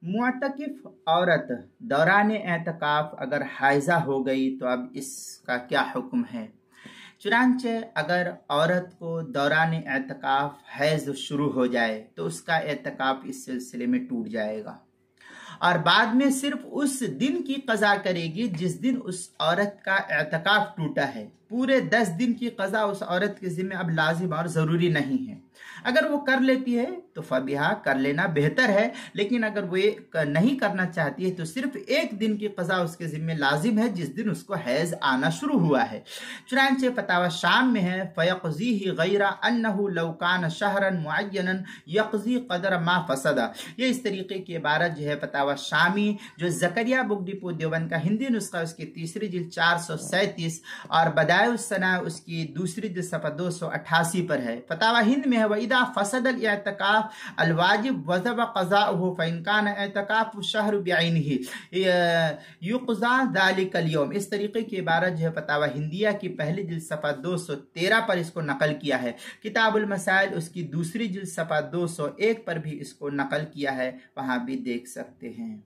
मुअतकिफ औरत दौरान एतकाफ अगर हाइजा हो गई तो अब इसका क्या हुक्म है। चुनांचे अगर औरत को दौरान एतकाफ हैज़ शुरू हो जाए तो उसका एतकाफ इस सिलसिले में टूट जाएगा और बाद में सिर्फ उस दिन की कज़ा करेगी जिस दिन उस औरत का एतकाफ टूटा है। पूरे 10 दिन की कज़ा उस औरत के ज़िम्मे अब लाजिम और ज़रूरी नहीं है। अगर वो कर लेती है तो फबिहा, कर लेना बेहतर है, लेकिन अगर वो नहीं करना चाहती है तो सिर्फ एक दिन की कज़ा उसके ज़िम्मे लाजिम है जिस दिन उसको हैज़ आना शुरू हुआ है। चुनांचे फतावा शाम में है फ़यक़ज़ीही गैरा अन्नहु लौ कान शहरन मुअय्यनन यक़ज़ी क़दर मा फ़सदा। ये इस तरीके की इबारत जो है फतावा शामी जो ज़करिया बुक डिपो देवबंद का हिंदी नुस्खा उसकी तीसरी जिल्द 437 और बदाउस्सना उसकी दूसरी जिल्द सफ़ा 288 पर है। फतावा हिंद में है वइदा फसदल एतकाफ अलवाजिब वजब क़ज़ाउहु फ़इन कान एतकाफ शहर बिअैनिही युक़ज़ा ज़ालिकल यौम। इस तरीके की इबारत जो है फतावा हिंदिया की पहली जिल्द सफ़ा 213 पर इसको नकल किया है। किताबुल मसाइल उसकी दूसरी जिल्द सफ़ा 201 पर भी इसको नकल किया है, वहाँ भी देख सकते हैं।